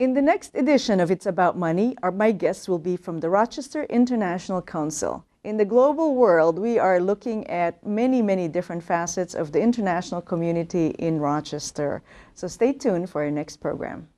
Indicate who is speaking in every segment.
Speaker 1: In the next edition of It's About Money, my guests will be from the Rochester International Council. In the global world, we are looking at many different facets of the international community in Rochester. So stay tuned for our next program.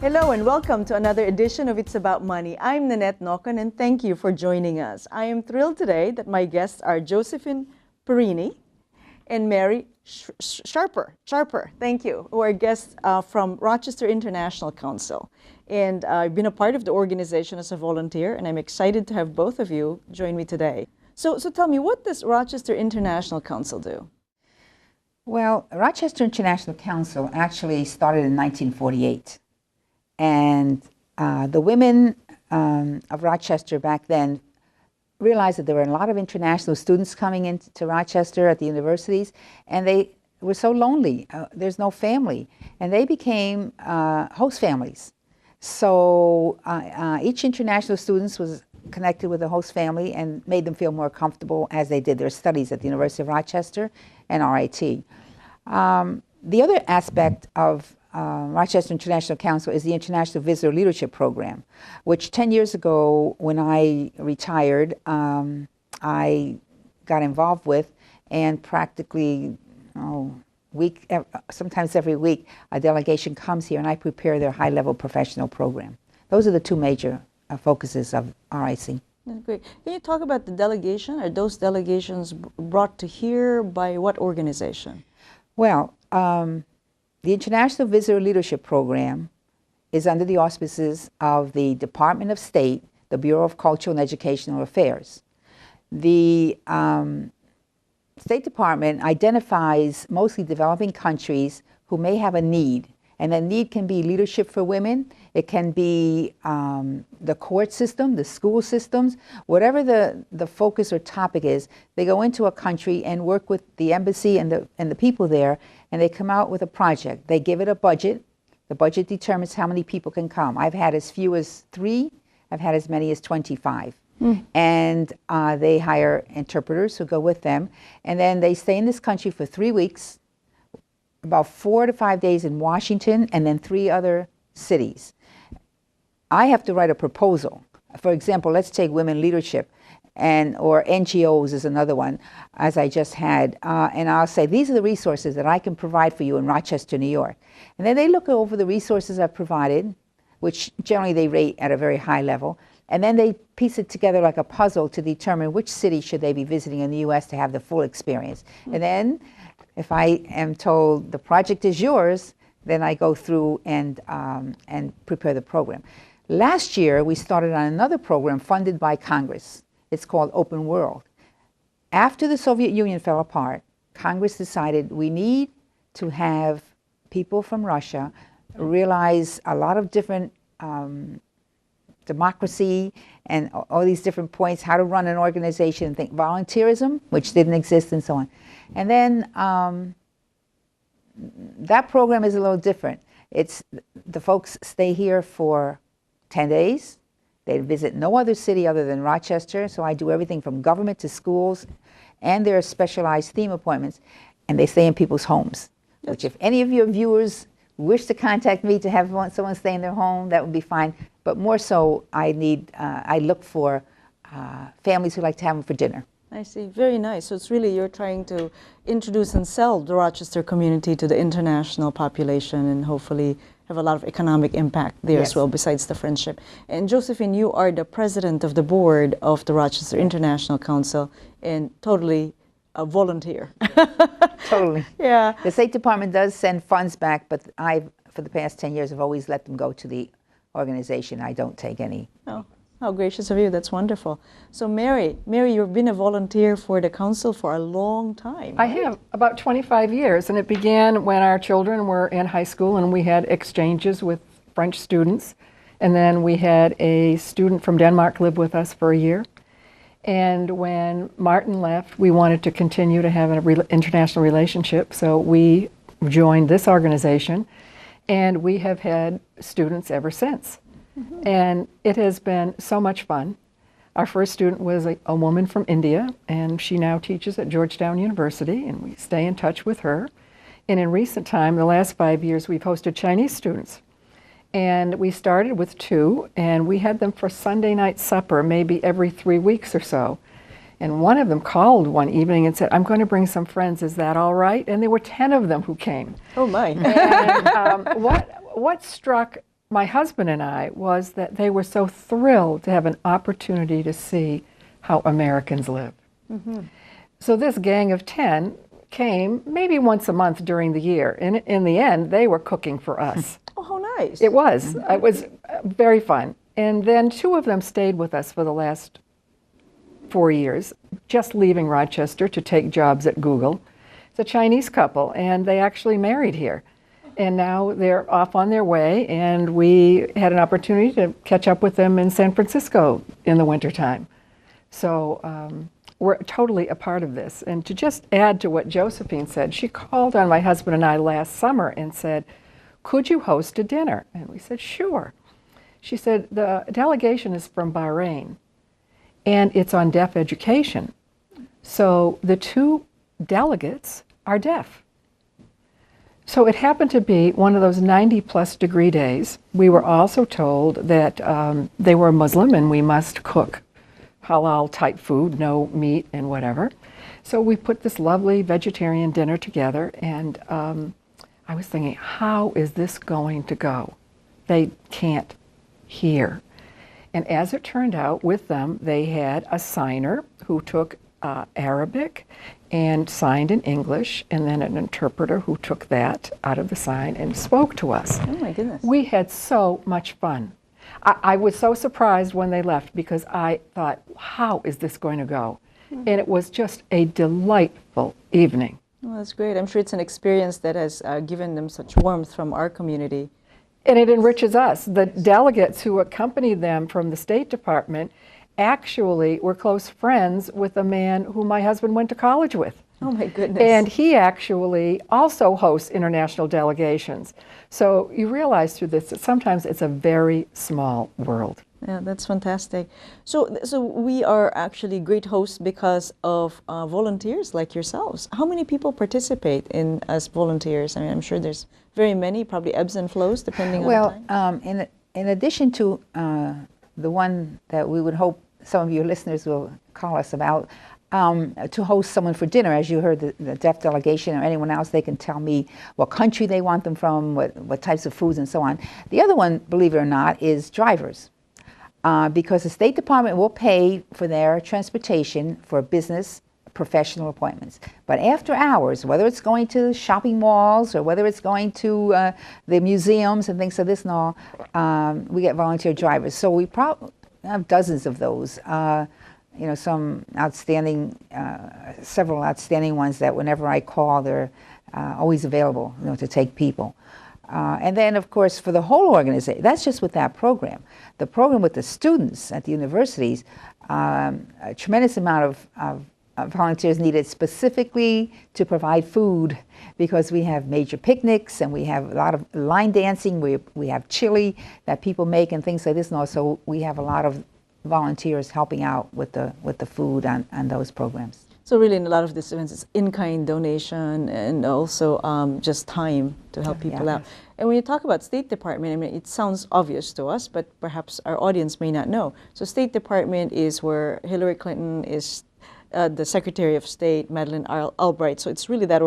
Speaker 1: Hello and welcome to another edition of It's About Money. I'm Nannette Nocon and thank you for joining us. I am thrilled today that my guests are Josephine Perini and Mary Charipar, thank you, who are guests from Rochester International Council. And I've been a part of the organization as a volunteer, and I'm excited to have both of you join me today. So tell me, what does Rochester International Council do?
Speaker 2: Well, Rochester International Council actually started in 1948. And the women of Rochester back then realized that there were a lot of international students coming into Rochester at the universities, and they were so lonely. There's no family. And they became host families. So each international student was connected with a host family and made them feel more comfortable as they did their studies at the University of Rochester and RIT. The other aspect of Rochester International Council is the International Visitor Leadership Program, which 10 years ago, when I retired, I got involved with, and practically sometimes every week, a delegation comes here and I prepare their high-level professional program. Those are the two major focuses of RIC.
Speaker 1: Great. Can you talk about the delegation? Are those delegations brought to here by what organization?
Speaker 2: Well, the International Visitor Leadership Program is under the auspices of the Department of State, the Bureau of Cultural and Educational Affairs. The State Department identifies mostly developing countries who may have a need, and that need can be leadership for women, it can be the court system, the school systems, whatever the focus or topic is. They go into a country and work with the embassy and the people there, and they come out with a project. They give it a budget. The budget determines how many people can come. I've had as few as 3. I've had as many as 25. And they hire interpreters who go with them. And then they stay in this country for 3 weeks, about 4 to 5 days in Washington, and then 3 other cities. I have to write a proposal. For example, let's take women leadership. Or NGOs is another one, as I just had. And I'll say, these are the resources that I can provide for you in Rochester, New York. And then they look over the resources I've provided, which generally they rate at a very high level. And then they piece it together like a puzzle to determine which city should they be visiting in the U.S. to have the full experience. And then, if I am told the project is yours, then I go through and prepare the program. Last year, we started on another program funded by Congress. It's called Open World. After the Soviet Union fell apart, Congress decided we need to have people from Russia realize a lot of different democracy and all these different points, how to run an organization, and think volunteerism, which didn't exist, and so on. And then that program is a little different. It's the folks stay here for 10 days. They visit no other city other than Rochester, so I do everything from government to schools, and there are specialized theme appointments, and they stay in people's homes, which if any of your viewers wish to contact me to have someone stay in their home, that would be fine. But more so, I look for families who like to have them for dinner.
Speaker 1: I see. Very nice. So it's really, you're trying to introduce and sell the Rochester community to the international population and hopefully have a lot of economic impact there as well, besides the friendship. And Josephine, you are the president of the board of the Rochester International Council and totally a volunteer.
Speaker 2: Totally.
Speaker 1: Yeah.
Speaker 2: The State Department does send funds back, but for the past 10 years, I've always let them go to the organization. I don't take any.
Speaker 1: Oh. How gracious of you. That's wonderful. So Mary, you've been a volunteer for the council for a long time.
Speaker 3: I have, about 25 years, and it began when our children were in high school and we had exchanges with French students. And then we had a student from Denmark live with us for a year. And when Martin left, we wanted to continue to have an international relationship, so we joined this organization, and we have had students ever since. And it has been so much fun. Our first student was a woman from India, and she now teaches at Georgetown University, and we stay in touch with her. And in recent time, the last 5 years, we've hosted Chinese students. And we started with 2, and we had them for Sunday night supper maybe every 3 weeks or so. And one of them called one evening and said, "I'm going to bring some friends, is that all right?" And there were 10 of them who came.
Speaker 1: Oh my.
Speaker 3: And what struck my husband and I was that they were so thrilled to have an opportunity to see how Americans live. So this gang of 10 came maybe once a month during the year. And in the end, they were cooking for us.
Speaker 1: Oh, how nice.
Speaker 3: It was. It was very fun. And then 2 of them stayed with us for the last 4 years, just leaving Rochester to take jobs at Google. It's a Chinese couple, and they actually married here. And now they're off on their way, and we had an opportunity to catch up with them in San Francisco in the wintertime. So we're totally a part of this. And to just add to what Josephine said, she called on my husband and I last summer and said, "Could you host a dinner?" And we said, "Sure." She said, "The delegation is from Bahrain, and it's on deaf education. So the 2 delegates are deaf." So it happened to be one of those 90-plus degree days. We were also told that they were Muslim and we must cook halal-type food, no meat and whatever. So we put this lovely vegetarian dinner together, and I was thinking, how is this going to go? They can't hear. And as it turned out, with them, they had a signer who took Arabic and signed in English, and then an interpreter who took that out of the sign and spoke to us.
Speaker 1: Oh my goodness.
Speaker 3: We had so much fun. I was so surprised when they left because I thought, how is this going to go? And it was just a delightful evening.
Speaker 1: Well, that's great. I'm sure it's an experience that has given them such warmth from our community.
Speaker 3: And it enriches us. The delegates who accompanied them from the State Department actually were close friends with a man who my husband went to college with.
Speaker 1: Oh my goodness.
Speaker 3: And he actually also hosts international delegations. So you realize through this that sometimes it's a very small world.
Speaker 1: Yeah, that's fantastic. So we are actually great hosts because of volunteers like yourselves. How many people participate in as volunteers? I mean, I'm sure there's very many, probably ebbs and flows depending on the time.
Speaker 2: In addition to the one that we would hope some of your listeners will call us about, to host someone for dinner, as you heard the deaf delegation or anyone else, they can tell me what country they want them from, what types of foods and so on. The other one, believe it or not, is drivers. Because the State Department will pay for their transportation for business, professional appointments. But after hours, whether it's going to shopping malls or whether it's going to the museums and things of this and all, we get volunteer drivers. So we probably have dozens of those. You know, some outstanding, several outstanding ones that whenever I call, they're always available, you know, to take people. And then, of course, for the whole organization, that's just with that program. The program with the students at the universities, a tremendous amount of volunteers needed specifically to provide food, because we have major picnics and we have a lot of line dancing. We have chili that people make and things like this, and also we have a lot of volunteers helping out with the food on those programs.
Speaker 1: So really, in a lot of these events, it's in-kind donation and also just time to help people out. And when you talk about State Department, I mean, it sounds obvious to us, but perhaps our audience may not know. So State Department is where Hillary Clinton is the Secretary of State, Madeleine Albright. So it's really that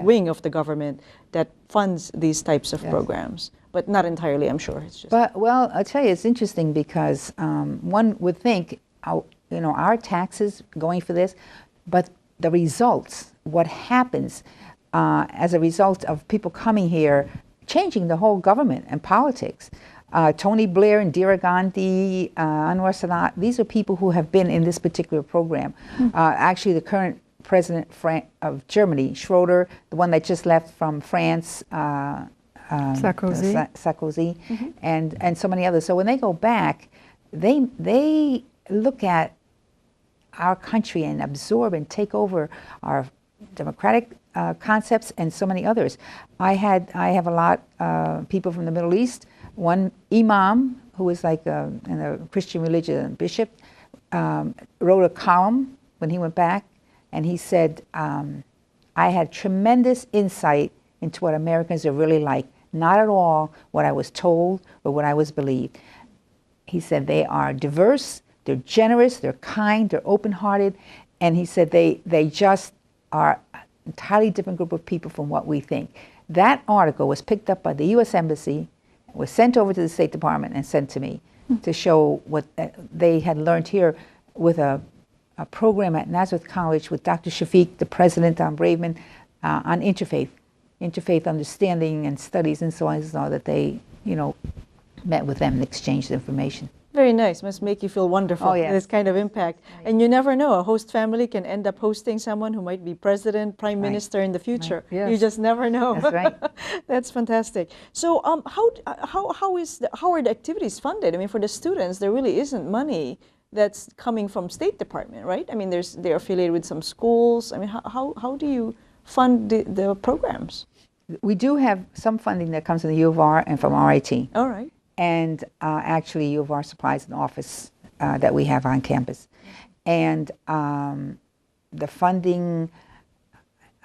Speaker 1: wing of the government that funds these types of programs. But not entirely, I'm sure. It's just.
Speaker 2: But, well, I'll tell you, it's interesting because one would think, you know, our taxes going for this, but the results, what happens as a result of people coming here, changing the whole government and politics. Tony Blair, Indira Gandhi, Anwar Sadat, these are people who have been in this particular program. Actually, the current president of Germany, Schroeder, the one that just left from France, Sarkozy, and so many others. So when they go back, they look at our country and absorb and take over our democratic concepts and so many others. I have a lot of people from the Middle East. One imam who was like in a Christian religion bishop, wrote a column when he went back, and he said, I had tremendous insight into what Americans are really like, not at all what I was told or what I was believed. He said they are diverse, they're generous, they're kind, they're open-hearted, and he said they just are an entirely different group of people from what we think. That article was picked up by the U.S. Embassy, was sent over to the State Department and sent to me to show what they had learned here with a program at Nazareth College with Dr. Shafiq, the president, Don Braveman, on interfaith understanding and studies and so on, so that they, met with them and exchanged information.
Speaker 1: Very nice. Must make you feel wonderful.
Speaker 2: Oh, yeah.
Speaker 1: This kind of impact. Right. And you never know. A host family can end up hosting someone who might be president, prime minister in the future. Right. Yes. You just never know.
Speaker 2: That's right.
Speaker 1: That's fantastic. So how are the activities funded? I mean, for the students, there really isn't money that's coming from State Department, right? I mean, they're affiliated with some schools. I mean, how do you fund the programs?
Speaker 2: We do have some funding that comes from the U of R and from RIT.
Speaker 1: All right.
Speaker 2: And actually, U of R supplies an office that we have on campus. And the funding,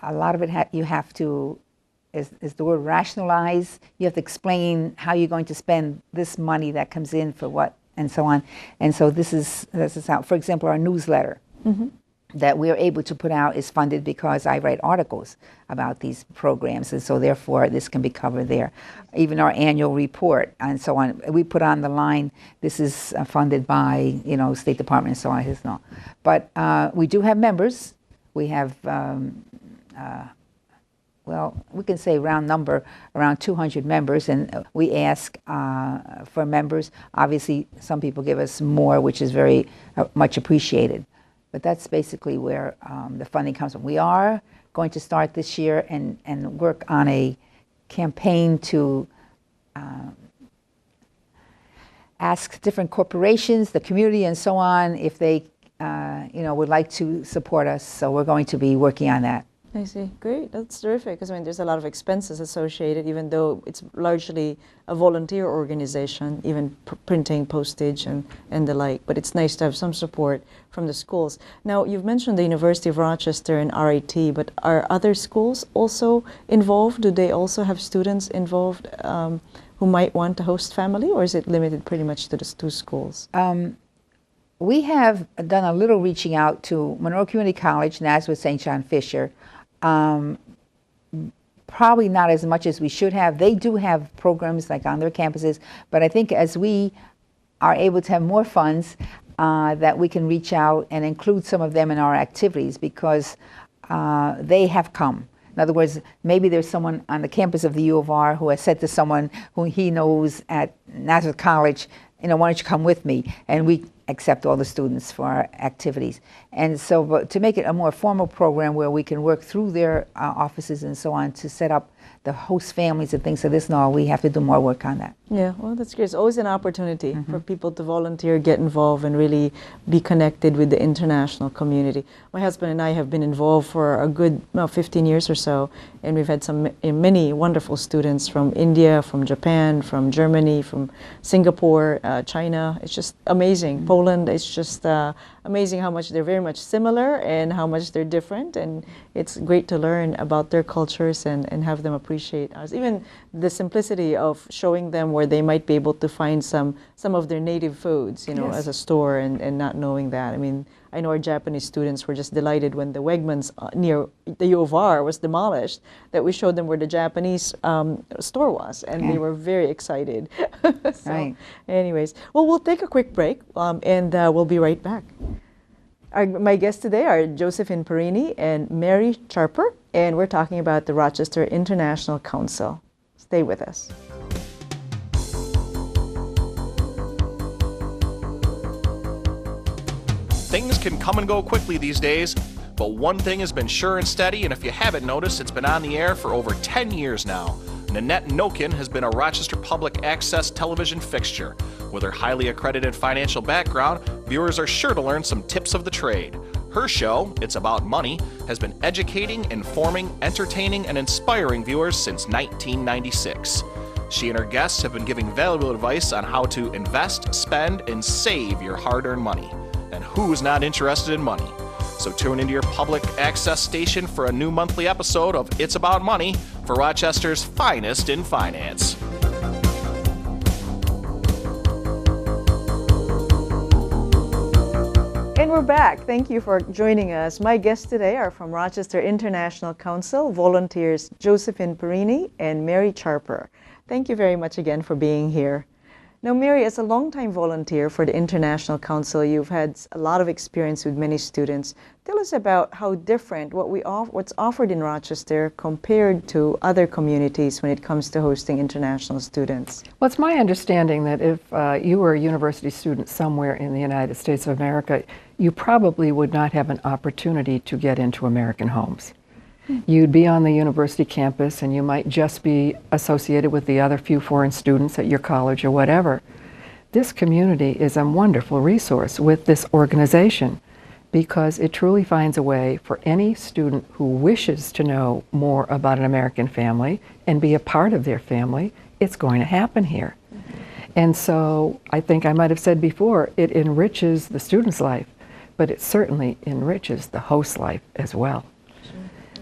Speaker 2: a lot of it you have to, is the word rationalize. You have to explain how you're going to spend this money that comes in for what, and so on. And so this is how, for example, our newsletter that we are able to put out is funded because I write articles about these programs, and so therefore this can be covered there. Even our annual report and so on, we put on the line, this is funded by, State Department and so on. But we do have members. We have, we can say round number, around 200 members, and we ask for members. Obviously, some people give us more, which is very much appreciated. But that's basically where the funding comes from. We are going to start this year and work on a campaign to ask different corporations, the community, and so on, if they, would like to support us. So we're going to be working on that.
Speaker 1: I see. Great. That's terrific. Because there's a lot of expenses associated, even though it's largely a volunteer organization, even printing, postage, and the like. But it's nice to have some support from the schools. Now, you've mentioned the University of Rochester and RIT, but are other schools also involved? Do they also have students involved who might want to host family, or is it limited pretty much to the two schools?
Speaker 2: We have done a little reaching out to Monroe Community College, Nazareth, St. John Fisher. Probably not as much as we should have. They do have programs like on their campuses, but I think as we are able to have more funds, that we can reach out and include some of them in our activities, because they have come. In other words, maybe there's someone on the campus of the U of R who has said to someone who he knows at Nazareth College, why don't you come with me? And we accept all the students for our activities. And so to make it a more formal program where we can work through their offices and so on to set up the host families and things of this and all, we have to do more work on that.
Speaker 1: Yeah, well, that's great. It's always an opportunity for people to volunteer, get involved, and really be connected with the international community. My husband and I have been involved for a good 15 years or so, and we've had many wonderful students from India, from Japan, from Germany, from Singapore, China. It's just amazing. Poland, it's just amazing how much they're very much similar and how much they're different, and it's great to learn about their cultures and have them appreciate ours. Even the simplicity of showing them where they might be able to find some of their native foods,
Speaker 2: Yes.
Speaker 1: as a store, and not knowing that. I mean, I know our Japanese students were just delighted when the Wegmans near the U of R was demolished, that we showed them where the Japanese store was, and they were very excited. So,
Speaker 2: right.
Speaker 1: Anyways, well, we'll take a quick break, and we'll be right back. My guests today are Josephine Perini and Mary Charipar, and we're talking about the Rochester International Council. Stay with us.
Speaker 4: Things can come and go quickly these days, but one thing has been sure and steady, and if you haven't noticed, it's been on the air for over 10 years now. Nannette Nocon has been a Rochester Public Access television fixture. With her highly accredited financial background, viewers are sure to learn some tips of the trade. Her show, It's About Money, has been educating, informing, entertaining, and inspiring viewers since 1996. She and her guests have been giving valuable advice on how to invest, spend, and save your hard-earned money. And who's not interested in money? So tune into your public access station for a new monthly episode of It's About Money for Rochester's finest in finance.
Speaker 1: And we're back. Thank you for joining us. My guests today are from Rochester International Council, volunteers Josephine Perini and Mary Charipar. Thank you very much again for being here. Now, Mary, as a longtime volunteer for the International Council, you've had a lot of experience with many students. Tell us about how different what's offered in Rochester compared to other communities when it comes to hosting international students.
Speaker 3: Well, it's my understanding that if you were a university student somewhere in the United States of America, you probably would not have an opportunity to get into American homes. You'd be on the university campus and you might just be associated with the other few foreign students at your college or whatever. This community is a wonderful resource with this organization because it truly finds a way for any student who wishes to know more about an American family and be a part of their family. It's going to happen here. And so I think I might have said before, it enriches the student's life, but it certainly enriches the host's life as well.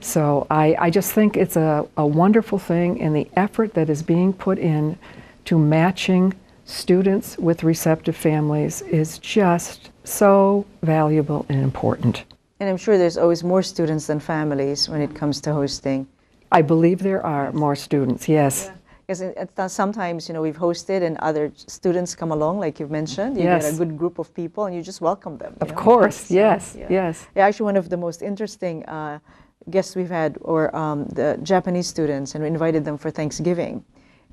Speaker 3: So I just think it's a wonderful thing, and the effort that is being put in to matching students with receptive families is just so valuable and important.
Speaker 1: And I'm sure there's always more students than families when it comes to hosting.
Speaker 3: I believe there are more students, yes.
Speaker 1: Yeah. Because sometimes, we've hosted and other students come along, like you've mentioned. You
Speaker 3: Yes.
Speaker 1: get a good group of people and you just welcome them.
Speaker 3: Of course, yes,
Speaker 1: Yeah.
Speaker 3: yes.
Speaker 1: Yeah, actually, one of the most interesting guests we've had were the Japanese students, and we invited them for Thanksgiving.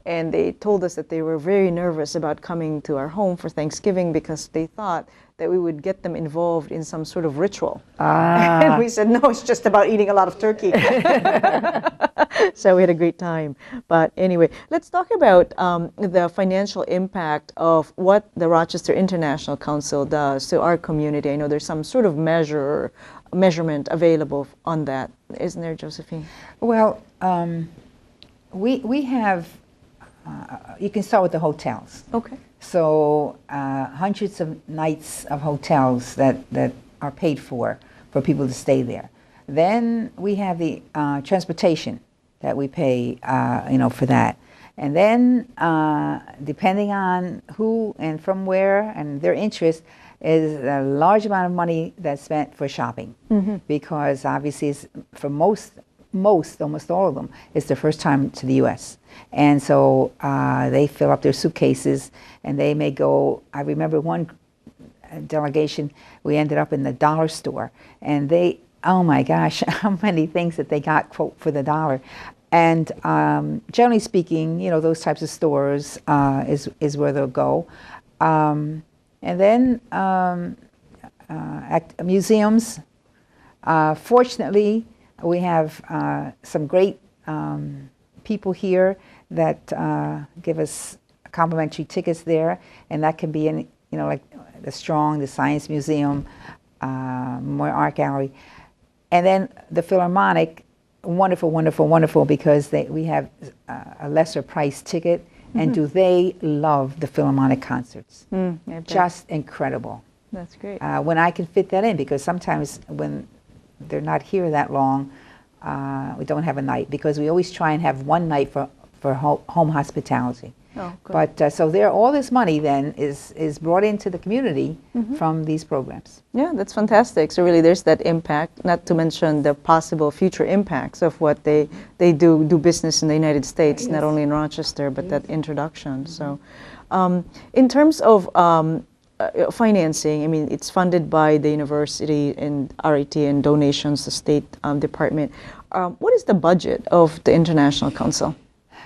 Speaker 1: And they told us that they were very nervous about coming to our home for Thanksgiving because they thought that we would get them involved in some sort of ritual. And we said, no, it's just about eating a lot of turkey. So we had a great time. But anyway, let's talk about the financial impact of what the Rochester International Council does to our community. I know there's some sort of measurement available on that. Isn't there, Josephine?
Speaker 2: Well, we have, you can start with the hotels.
Speaker 1: Okay.
Speaker 2: So hundreds of nights of hotels that are paid for people to stay there. Then we have the transportation that we pay, for that. And then depending on who and from where and their interest, is a large amount of money that's spent for shopping. Because obviously it's, for almost all of them, it's their first time to the U.S. And so they fill up their suitcases and they may go. I remember one delegation, we ended up in the dollar store and they, oh my gosh, how many things that they got, quote, for the dollar. And generally speaking, those types of stores is where they'll go. And then at museums, fortunately, we have some great people here that give us complimentary tickets there, and that can be in, like the Strong, the Science Museum, Moore Art Gallery, and then the Philharmonic. Wonderful, wonderful, wonderful, because we have a lesser price ticket. And do they love the Philharmonic concerts? Just incredible.
Speaker 1: That's great.
Speaker 2: When I can fit that in, because sometimes when they're not here that long, we don't have a night, because we always try and have one night for home hospitality.
Speaker 1: Oh, good.
Speaker 2: But so all this money then is brought into the community from these programs.
Speaker 1: Yeah, that's fantastic. So really there's that impact, not to mention the possible future impacts of what they do business in the United States, not only in Rochester, but that introduction. So in terms of financing, I mean, it's funded by the university and RIT and donations, the State Department. What is the budget of the International Council?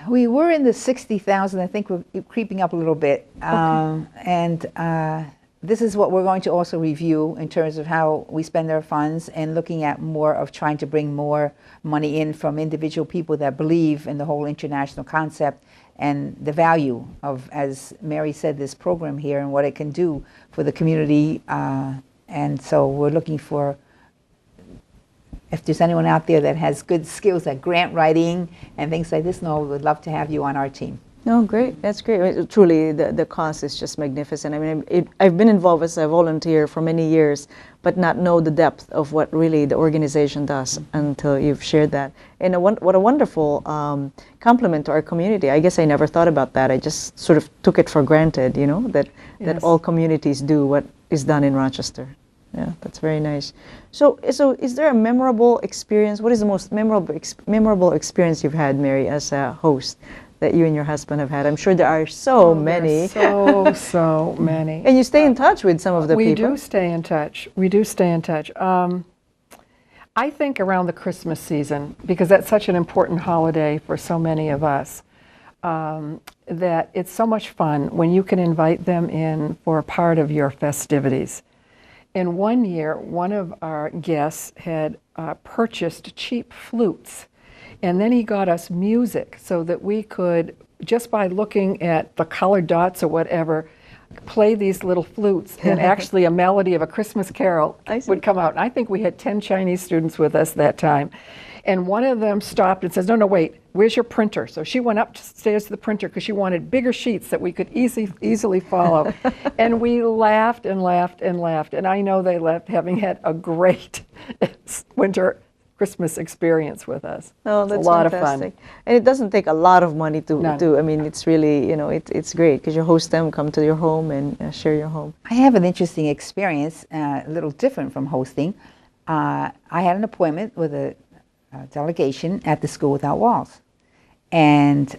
Speaker 2: We were in the 60,000. I think we're creeping up a little bit.
Speaker 1: Okay.
Speaker 2: And this is what we're going to also review in terms of how we spend our funds, and looking at more of trying to bring more money in from individual people that believe in the whole international concept and the value of, as Mary said, this program here and what it can do for the community. And so we're looking for, if there's anyone out there that has good skills at grant writing and things like this, we would love to have you on our team.
Speaker 1: No, great. That's great. Truly, the cause is just magnificent. I mean, I've been involved as a volunteer for many years, but not know the depth of what really the organization does until you've shared that. And what a wonderful compliment to our community. I guess I never thought about that. I just sort of took it for granted, you know, that all communities do what is done in Rochester. Yeah, that's very nice. So is there a memorable experience? What is the most memorable experience you've had, Mary, as a host that you and your husband have had? I'm sure there are so many.
Speaker 3: So many.
Speaker 1: And you stay in touch with some of the people.
Speaker 3: We do stay in touch. We do stay in touch. I think around the Christmas season, because that's such an important holiday for so many of us, that it's so much fun when you can invite them in for a part of your festivities. And one year, one of our guests had purchased cheap flutes, and then he got us music so that we could, just by looking at the colored dots or whatever, play these little flutes, and actually a melody of a Christmas carol would come out. And I think we had 10 Chinese students with us that time. And one of them stopped and says, no, wait, where's your printer? So she went upstairs to the printer because she wanted bigger sheets that we could easily follow. And we laughed and laughed and laughed. And I know they left having had a great winter Christmas experience with us.
Speaker 1: Oh, that's
Speaker 3: a lot
Speaker 1: fantastic.
Speaker 3: of fun.
Speaker 1: And it doesn't take a lot of money to do. I mean, it's really, you know, it's great because you host them, come to your home and share your home.
Speaker 2: I have an interesting experience, a little different from hosting. I had an appointment with a delegation at the School Without Walls. And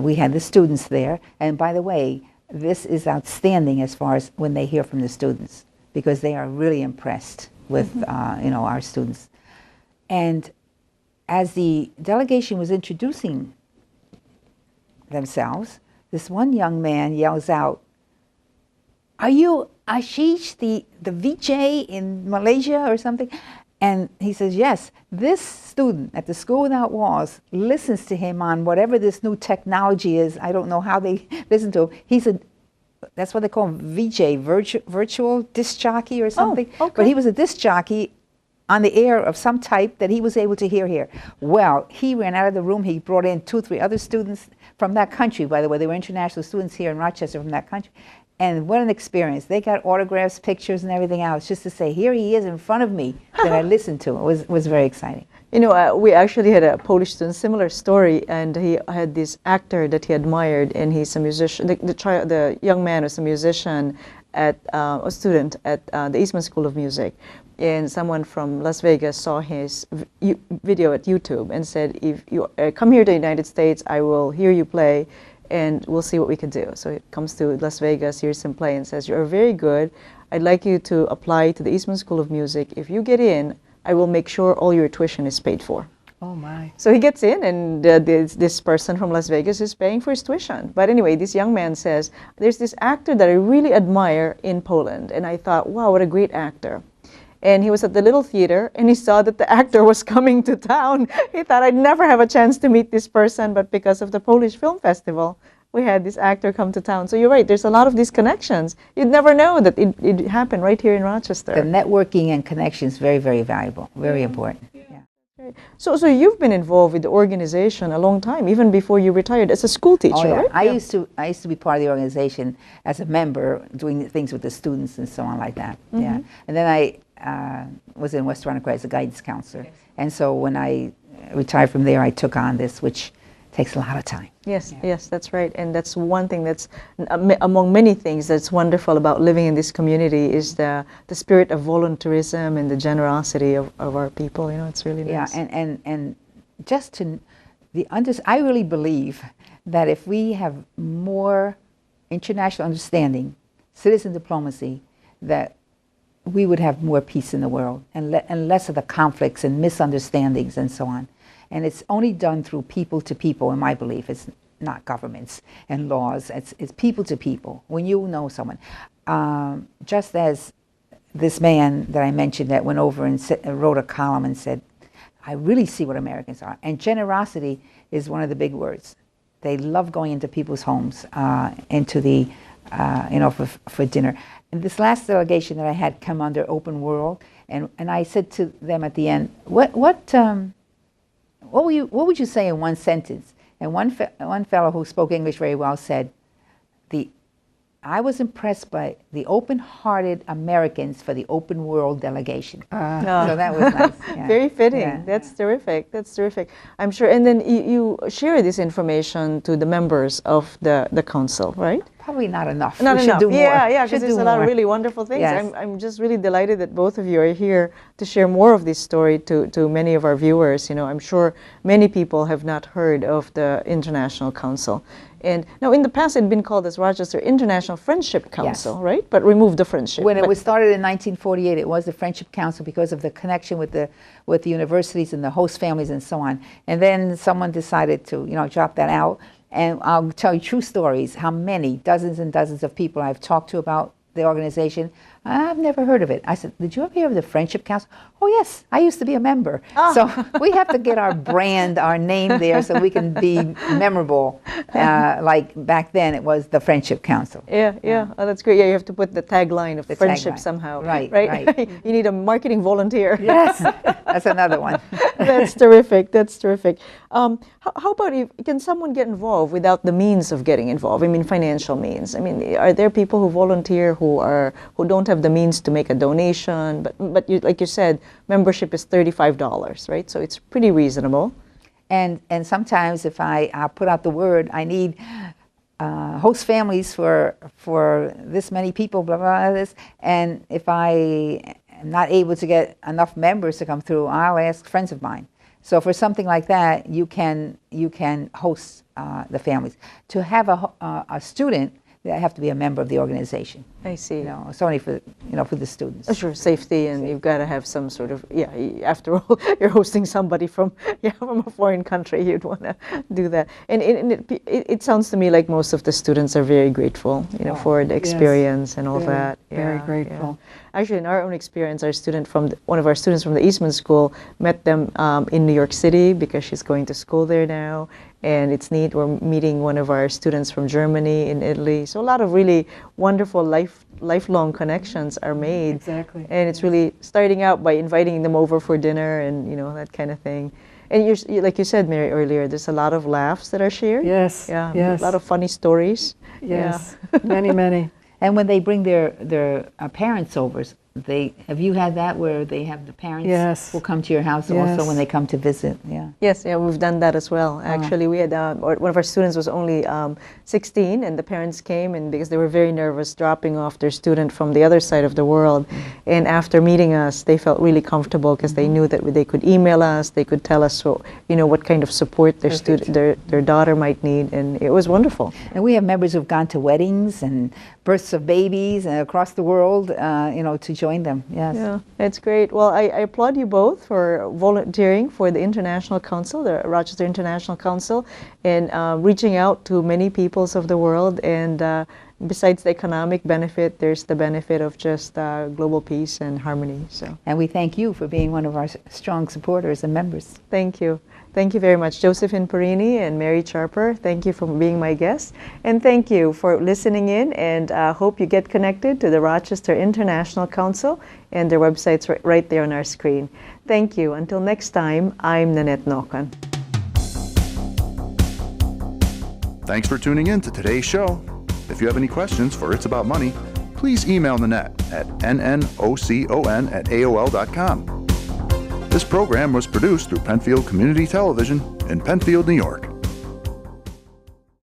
Speaker 2: we had the students there. And by the way, this is outstanding as far as when they hear from the students, because they are really impressed with, you know, our students. And as the delegation was introducing themselves, this one young man yells out, "Are you Ashish, the VJ in Malaysia or something?" And he says, yes, this student at the School Without Walls listens to him on whatever this new technology is. I don't know how they listen to him. That's what they call him, VJ, virtual disc jockey or something.
Speaker 1: Oh, okay.
Speaker 2: But he was a disc jockey on the air of some type that he was able to hear here. Well, he ran out of the room. He brought in 2 or 3 other students from that country, by the way. They were international students here in Rochester from that country. And what an experience. They got autographs, pictures, and everything else, just to say, here he is in front of me that I listened to. It was very exciting.
Speaker 1: You know, we actually had a Polish student, similar story, and he had this actor that he admired, and he's a musician. The young man was a musician, a student at the Eastman School of Music. And someone from Las Vegas saw his video at YouTube and said, if you come here to the United States, I will hear you play, and we'll see what we can do. So he comes to Las Vegas, hears him play, and says, you're very good. I'd like you to apply to the Eastman School of Music. If you get in, I will make sure all your tuition is paid for.
Speaker 3: Oh, my.
Speaker 1: So he gets in, and this person from Las Vegas is paying for his tuition. But anyway, this young man says, there's this actor that I really admire in Poland. And I thought, wow, what a great actor. And he was at the little theater, and he saw that the actor was coming to town. He thought, I'd never have a chance to meet this person, but because of the Polish Film Festival, we had this actor come to town. So you're right, there's a lot of these connections. You'd never know that it happened right here in Rochester.
Speaker 2: The networking and connections, very, very valuable, very important. Yeah.
Speaker 1: So you've been involved with the organization a long time, even before you retired as a school teacher,
Speaker 2: Oh, yeah.
Speaker 1: right?
Speaker 2: I used to be part of the organization as a member, doing things with the students and so on like that. Yeah. And then I was in West Roanoke as a guidance counselor. And so when I retired from there, I took on this, which takes a lot of time.
Speaker 1: Yes, yes, that's right. And that's one thing that's, among many things that's wonderful about living in this community is the spirit of volunteerism and the generosity of our people. You know, it's really nice.
Speaker 2: Yeah, and just to, I really believe that if we have more international understanding, citizen diplomacy, that we would have more peace in the world and less of the conflicts and misunderstandings and so on. And it's only done through people to people, in my belief. It's not governments and laws. It's people to people. When you know someone, just as this man that I mentioned that went over and wrote a column and said, I really see what Americans are. And generosity is one of the big words. They love going into people's homes, into the, for dinner. And this last delegation that I had come under Open World, and I said to them at the end, what would you say in one sentence And one fellow who spoke English very well said, I was impressed by the open-hearted Americans for the open world delegation. So that was nice. Yeah.
Speaker 1: Very fitting.
Speaker 2: Yeah.
Speaker 1: That's terrific. That's terrific. I'm sure. And then you share this information to the members of the council, right?
Speaker 2: Probably not enough.
Speaker 1: Not
Speaker 2: we
Speaker 1: enough.
Speaker 2: Should do more.
Speaker 1: Yeah, because
Speaker 2: Should
Speaker 1: there's
Speaker 2: do
Speaker 1: a lot of
Speaker 2: more.
Speaker 1: really wonderful things.
Speaker 2: Yes.
Speaker 1: I'm just really delighted that both of you are here to share more of this story to many of our viewers. You know, I'm sure many people have not heard of the International Council. And now, in the past, it had been called as Rochester International Friendship Council,
Speaker 2: Yes.
Speaker 1: right? But removed the friendship.
Speaker 2: When it was started in 1948, it was the Friendship Council because of the connection with the universities and the host families and so on. And then someone decided to, drop that out. And I'll tell you true stories, how many, dozens and dozens of people I've talked to about the organization. I've never heard of it. I said, did you ever hear of the Friendship Council? Oh, yes, I used to be a member. So we have to get our brand, our name there so we can be memorable. Like back then, it was the Friendship Council.
Speaker 1: Yeah. Oh, that's great. Yeah, you have to put the tagline of
Speaker 2: The
Speaker 1: friendship
Speaker 2: tagline.
Speaker 1: somehow.
Speaker 2: Right.
Speaker 1: You need a marketing volunteer.
Speaker 2: Yes, that's another one.
Speaker 1: That's terrific. That's terrific. How about can someone get involved without the means of getting involved? I mean, financial means. I mean, are there people who volunteer who don't have the means to make a donation? But like you said, membership is $35, right? So it's pretty reasonable.
Speaker 2: And sometimes if I put out the word, I need host families for this many people, blah, blah, blah, this. And if I am not able to get enough members to come through, I'll ask friends of mine. So for something like that, you can host the families. To have a student, they have to be a member of the organization.
Speaker 1: I see.
Speaker 2: It's only for for the students.
Speaker 1: Sure, safety, and you've got to have some sort of after all, you're hosting somebody from a foreign country. You'd want to do that, and it sounds to me like most of the students are very grateful, for the experience and all that.
Speaker 3: Very grateful.
Speaker 1: Yeah. Actually, in our own experience, one of our students from the Eastman School met them in New York City because she's going to school there now, and it's neat. We're meeting one of our students from Germany, in Italy. So a lot of really wonderful lifelong connections are made.
Speaker 3: Exactly.
Speaker 1: And it's really starting out by inviting them over for dinner and that kind of thing. And like you said, Mary, earlier, there's a lot of laughs that are shared.
Speaker 3: Yes.
Speaker 1: Yeah.
Speaker 3: Yes.
Speaker 1: A lot of funny stories.
Speaker 3: Yes.
Speaker 1: Yeah.
Speaker 3: Many.
Speaker 2: And when they bring their parents over, have you had that where they have the parents
Speaker 3: Yes.
Speaker 2: will come to your house
Speaker 3: Yes.
Speaker 2: also when they come to visit? Yeah.
Speaker 1: Yes, we've done that as well. Actually, we had one of our students was only 16, and the parents came, and because they were very nervous dropping off their student from the other side of the world, and after meeting us, they felt really comfortable because they knew that they could email us, they could tell us what kind of support their student, their daughter might need, and it was wonderful.
Speaker 2: And we have members who've gone to weddings and births of babies and across the world, to join them. Yes.
Speaker 1: Yeah, it's great. Well, I applaud you both for volunteering for the International Council, the Rochester International Council, and reaching out to many peoples of the world. And besides the economic benefit, there's the benefit of just global peace and harmony. So,
Speaker 2: And we thank you for being one of our strong supporters and members.
Speaker 1: thank you. Thank you very much, Josephine Perini and Mary Charipar. Thank you for being my guest. And thank you for listening in, and hope you get connected to the Rochester International Council, and their website's right there on our screen. Thank you. Until next time, I'm Nannette Nocon.
Speaker 5: Thanks for tuning in to today's show. If you have any questions for It's About Money, please email Nannette at nnocon@aol.com. This program was produced through Penfield Community Television in Penfield, New York.